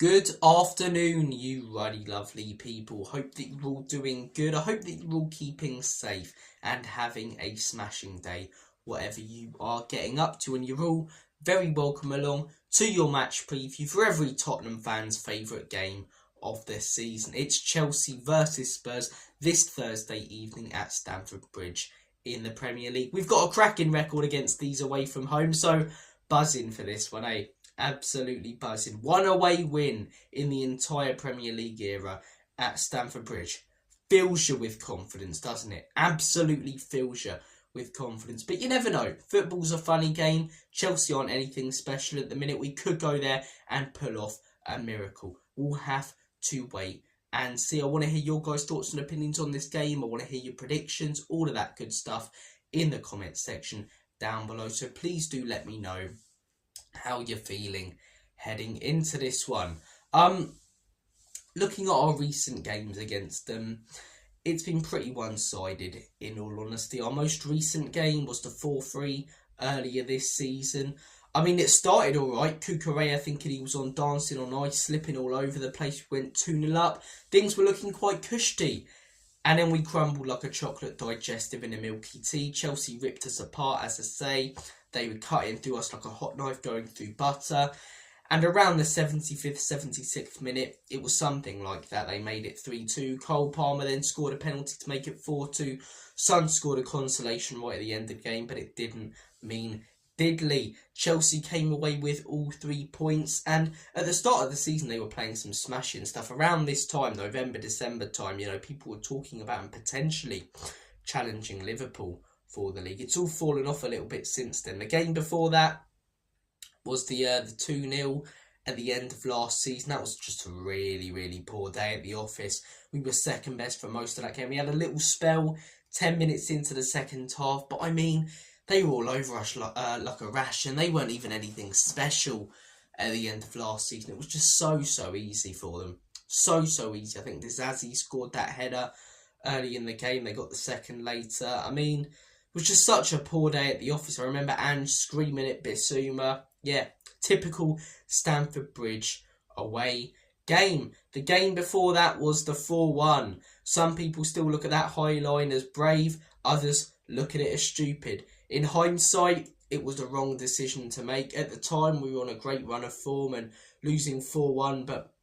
Good afternoon, you ruddy lovely people. Hope that you're all doing good. I hope that you're all keeping safe and having a smashing day, whatever you are getting up to. And you're all very welcome along to your match preview for every Tottenham fan's favourite game of this season. It's Chelsea versus Spurs this Thursday evening at Stamford Bridge in the Premier League. We've got a cracking record against these away from home, so buzzing for this one, eh? Absolutely buzzing. One away win in the entire Premier League era at Stamford Bridge. Fills you with confidence, doesn't it? Absolutely fills you with confidence. But you never know. Football's a funny game. Chelsea aren't anything special at the minute. We could go there and pull off a miracle. We'll have to wait and see. I want to hear your guys' thoughts and opinions on this game. I want to hear your predictions, all of that good stuff in the comments section down below. So please do let me know how you're feeling heading into this one. Looking at our recent games against them, it's been pretty one-sided in all honesty. Our most recent game was the 4-3 earlier this season. I mean, it started alright. Cucurella thinking he was on dancing on ice, slipping all over the place. We went 2-0 up. Things were looking quite cushy. And then we crumbled like a chocolate digestive in a milky tea. Chelsea ripped us apart, as I say. They were cutting through us like a hot knife going through butter. And around the 75th, 76th minute, it was something like that. They made it 3-2. Cole Palmer then scored a penalty to make it 4-2. Son scored a consolation right at the end of the game, but it didn't mean diddly. Chelsea came away with all 3 points. And at the start of the season, they were playing some smashing stuff. Around this time, November, December time, people were talking about and potentially challenging Liverpool for the league. It's all fallen off a little bit since then. The game before that was the 2-0 at the end of last season. That was just a really, really poor day at the office. We were second best for most of that game. We had a little spell 10 minutes into the second half, but I mean, they were all over us like a rash, and they weren't even anything special at the end of last season. It was just so easy for them. So easy. I think Dizazi scored that header early in the game. They got the second later. I mean, it was just such a poor day at the office. I remember Ange screaming at Bissouma. Yeah, typical Stamford Bridge away game. The game before that was the 4-1. Some people still look at that high line as brave. Others look at it as stupid. In hindsight, it was the wrong decision to make. At the time, we were on a great run of form and losing 4-1. But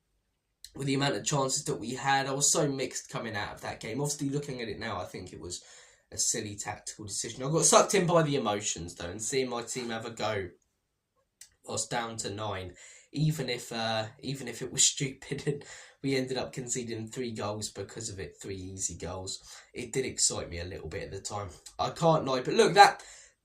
with the amount of chances that we had, I was so mixed coming out of that game. Obviously, looking at it now, I think it was a silly tactical decision. I got sucked in by the emotions though, and seeing my team have a go whilst down to 9, even if it was stupid and we ended up conceding 3 goals because of it, 3 easy goals. It did excite me a little bit at the time. I can't lie, but look,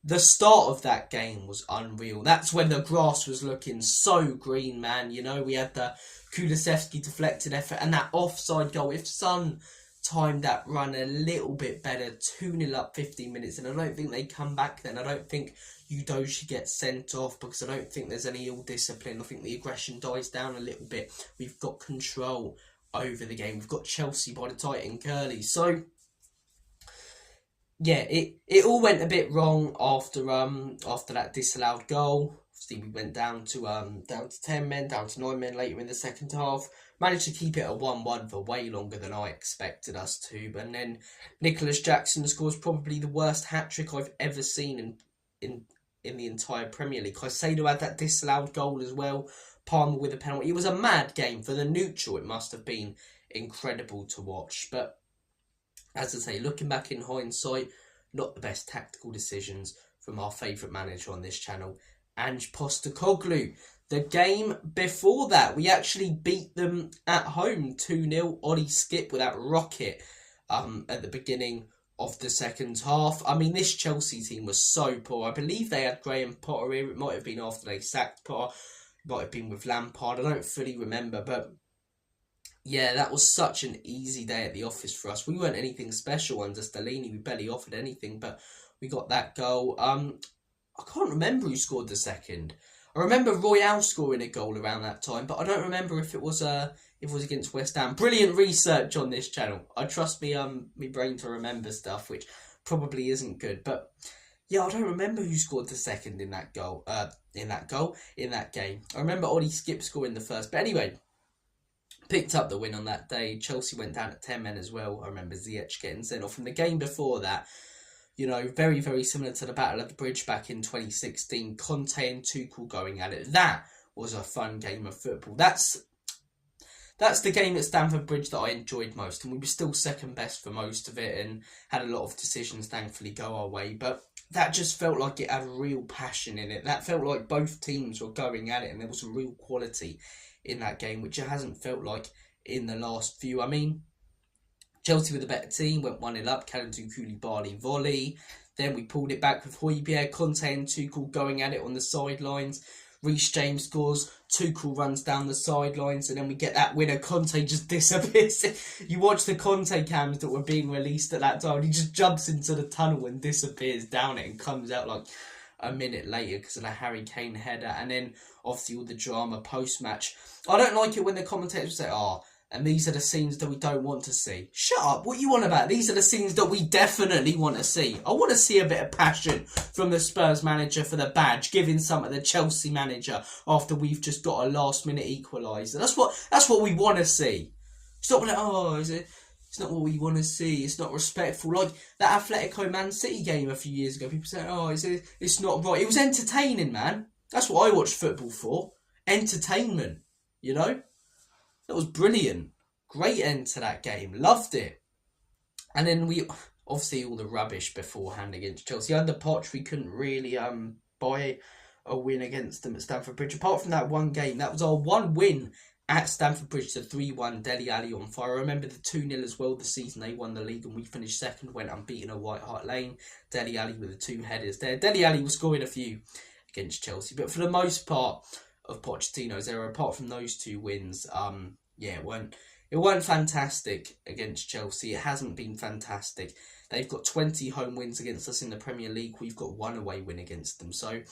the start of that game was unreal. That's when the grass was looking so green, man. We had the Chelseafc deflected effort and that offside goal. If Son timed that run a little bit better, 2-0 up 15 minutes, and I don't think they come back then. I don't think Udoji gets sent off because I don't think there's any ill discipline. I think the aggression dies down a little bit. We've got control over the game. We've got Chelsea by the tight and curly. So yeah, it all went a bit wrong after that disallowed goal. Obviously, we went down to 10 men, down to 9 men later in the second half. Managed to keep it at 1-1 for way longer than I expected us to. And then Nicholas Jackson scores probably the worst hat-trick I've ever seen in the entire Premier League. Caicedo had that disallowed goal as well. Palmer with a penalty. It was a mad game. For the neutral, it must have been incredible to watch. But as I say, looking back in hindsight, not the best tactical decisions from our favourite manager on this channel, Ange Postecoglou. The game before that, we actually beat them at home 2-0. Ollie Skip with that rocket at the beginning of the second half. I mean, this Chelsea team was so poor. I believe they had Graham Potter here. It might have been after they sacked Potter. It might have been with Lampard. I don't fully remember. But yeah, that was such an easy day at the office for us. We weren't anything special under Stellini. We barely offered anything, but we got that goal. I can't remember who scored the second. I remember Royale scoring a goal around that time, but I don't remember if it was against West Ham. Brilliant research on this channel. I trust me brain to remember stuff, which probably isn't good. But yeah, I don't remember who scored the second in that game. I remember Ollie Skip scoring the first. But anyway, picked up the win on that day. Chelsea went down at 10 men as well. I remember Ziyech getting sent off. From the game before that, you know, very, very similar to the Battle of the Bridge back in 2016. Conte and Tuchel going at it. That was a fun game of football. That's the game at Stamford Bridge that I enjoyed most. And we were still second best for most of it and had a lot of decisions, thankfully, go our way. But that just felt like it had real passion in it. That felt like both teams were going at it and there was some real quality in that game, which it hasn't felt like in the last few. I mean, Chelsea were the better team, went 1-0 up, Kalidou Koulibaly volley. Then we pulled it back with Højbjerg, Conte and Tuchel going at it on the sidelines. Reece James scores, Tuchel runs down the sidelines, and then we get that winner. Conte just disappears. You watch the Conte cams that were being released at that time, he just jumps into the tunnel and disappears down it and comes out like a minute later because of the Harry Kane header. And then obviously all the drama post-match. I don't like it when the commentators say, and these are the scenes that we don't want to see. Shut up, what you on about? These are the scenes that we definitely want to see. I want to see a bit of passion from the Spurs manager for the badge, giving some of the Chelsea manager after we've just got a last minute equaliser. That's what we want to see. Stop like, it's not what we want to see. It's not respectful. Like that Atletico Man City game a few years ago. People say, it's not right. It was entertaining, man. That's what I watched football for. Entertainment, you know? That was brilliant. Great end to that game. Loved it. And then we, obviously all the rubbish beforehand against Chelsea. Under Poch, we couldn't really buy a win against them at Stamford Bridge. Apart from that one game, that was our one win at Stamford Bridge, the 3-1 Dele Alli on fire. I remember the 2-0 as well the season they won the league and we finished second, went unbeaten at White Hart Lane. Dele Alli with the 2 headers there. Dele Alli was scoring a few against Chelsea, but for the most part of Pochettino's era, apart from those 2 wins, it weren't fantastic against Chelsea. It hasn't been fantastic. They've got 20 home wins against us in the Premier League. We've got 1 away win against them. So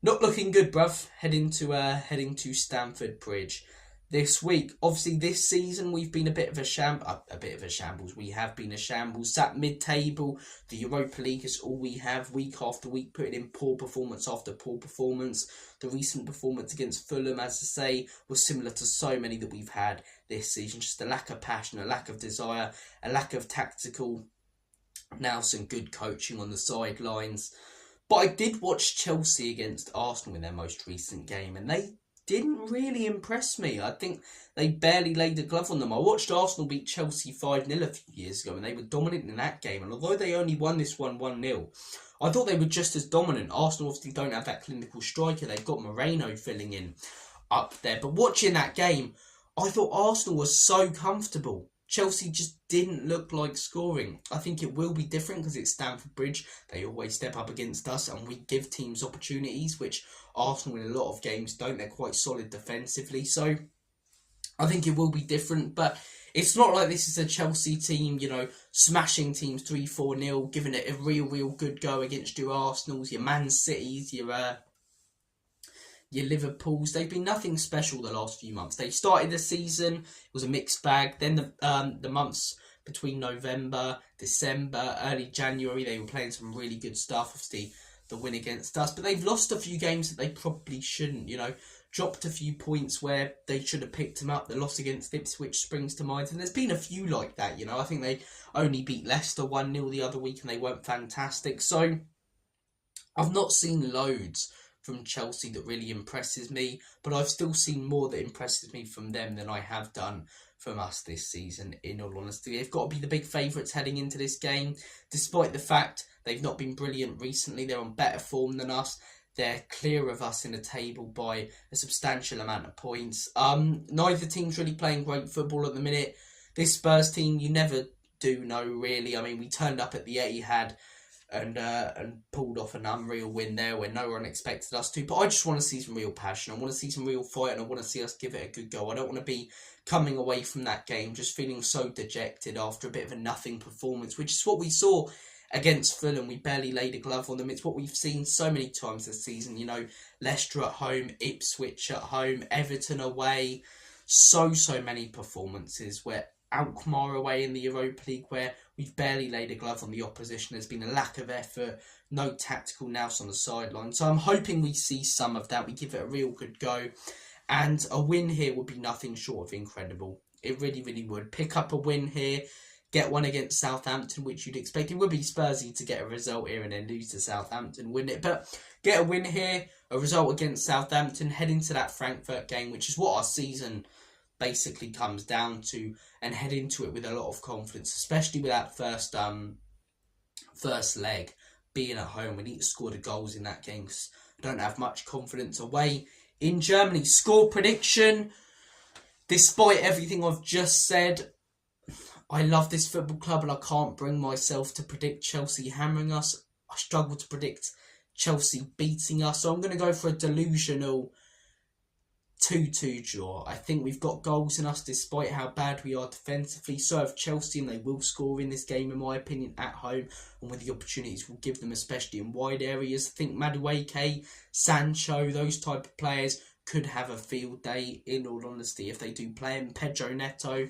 not looking good, bruv. Heading to Stamford Bridge this week. Obviously, this season we've been a bit of a shambles. We have been a shambles. Sat mid-table. The Europa League is all we have. Week after week, putting in poor performance after poor performance. The recent performance against Fulham, as I say, was similar to so many that we've had this season. Just a lack of passion, a lack of desire, a lack of tactical. Now some good coaching on the sidelines. But I did watch Chelsea against Arsenal in their most recent game, and they didn't really impress me. I think they barely laid a glove on them. I watched Arsenal beat Chelsea 5-0 a few years ago and they were dominant in that game. And although they only won this one 1-0, I thought they were just as dominant. Arsenal obviously don't have that clinical striker. They've got Moreno filling in up there. But watching that game, I thought Arsenal was so comfortable. Chelsea just didn't look like scoring. I think it will be different because it's Stamford Bridge. They always step up against us and we give teams opportunities, which Arsenal in a lot of games don't. They're quite solid defensively. So I think it will be different. But it's not like this is a Chelsea team, smashing teams 3-4-0, giving it a real good go against your Arsenals, your Man Cities, your Liverpools. They've been nothing special the last few months. They started the season, it was a mixed bag. Then the months between November, December, early January, they were playing some really good stuff. Obviously, the win against us. But they've lost a few games that they probably shouldn't, dropped a few points where they should have picked them up. The loss against Ipswich springs to mind. And there's been a few like that, I think they only beat Leicester 1-0 the other week and they weren't fantastic. So I've not seen loads from Chelsea that really impresses me, but I've still seen more that impresses me from them than I have done from us this season, in all honesty. They've got to be the big favourites heading into this game, despite the fact they've not been brilliant recently. They're on better form than us. They're clear of us in the table by a substantial amount of points. Neither team's really playing great football at the minute. This Spurs team, you never do know, really. I mean, we turned up at the Etihad and pulled off an unreal win there where no one expected us to. But I just want to see some real passion. I want to see some real fight and I want to see us give it a good go. I don't want to be coming away from that game just feeling so dejected after a bit of a nothing performance, which is what we saw against Fulham. We barely laid a glove on them. It's what we've seen so many times this season. Leicester at home, Ipswich at home, Everton away. So many performances where Alkmaar away in the Europa League where we've barely laid a glove on the opposition. There's been a lack of effort, no tactical nous on the sideline. So I'm hoping we see some of that. We give it a real good go And a win here would be nothing short of incredible. It really, really would. Pick up a win here, get one against Southampton, which you'd expect. It would be Spursy to get a result here and then lose to Southampton, wouldn't it? But get a win here, a result against Southampton, head into that Frankfurt game, which is what our season basically comes down to, and head into it with a lot of confidence, especially with that first leg being at home. We need to score the goals in that game because I don't have much confidence away in Germany. Score prediction. Despite everything I've just said, I love this football club and I can't bring myself to predict Chelsea hammering us. I struggle to predict Chelsea beating us. So I'm going to go for a delusional 2-2 draw. I think we've got goals in us despite how bad we are defensively. So have Chelsea, and they will score in this game, in my opinion, at home. And with the opportunities we'll give them, especially in wide areas. I think Madueke, Sancho, those type of players could have a field day, in all honesty, if they do play him. Pedro Neto.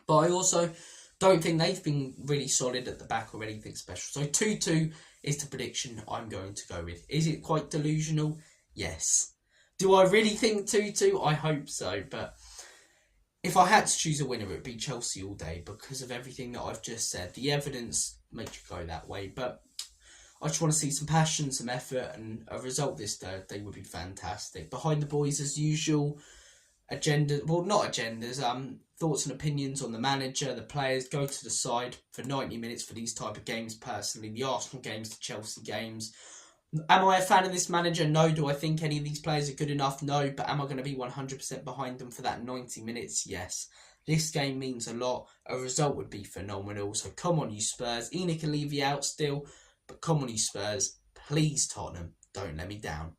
But I also don't think they've been really solid at the back or anything special. So 2-2 is the prediction I'm going to go with. Is it quite delusional? Yes. Do I really think 2-2? I hope so. But if I had to choose a winner, it would be Chelsea all day because of everything that I've just said. The evidence makes you go that way. But I just want to see some passion, some effort, and a result this Thursday would be fantastic. Behind the boys, as usual, not agendas, thoughts and opinions on the manager, the players, go to the side for 90 minutes for these type of games personally. The Arsenal games, the Chelsea games. Am I a fan of this manager? No. Do I think any of these players are good enough? No. But am I going to be 100% behind them for that 90 minutes? Yes. This game means a lot. A result would be phenomenal. So come on, you Spurs. Enoch can leave you out still. But come on, you Spurs. Please, Tottenham, don't let me down.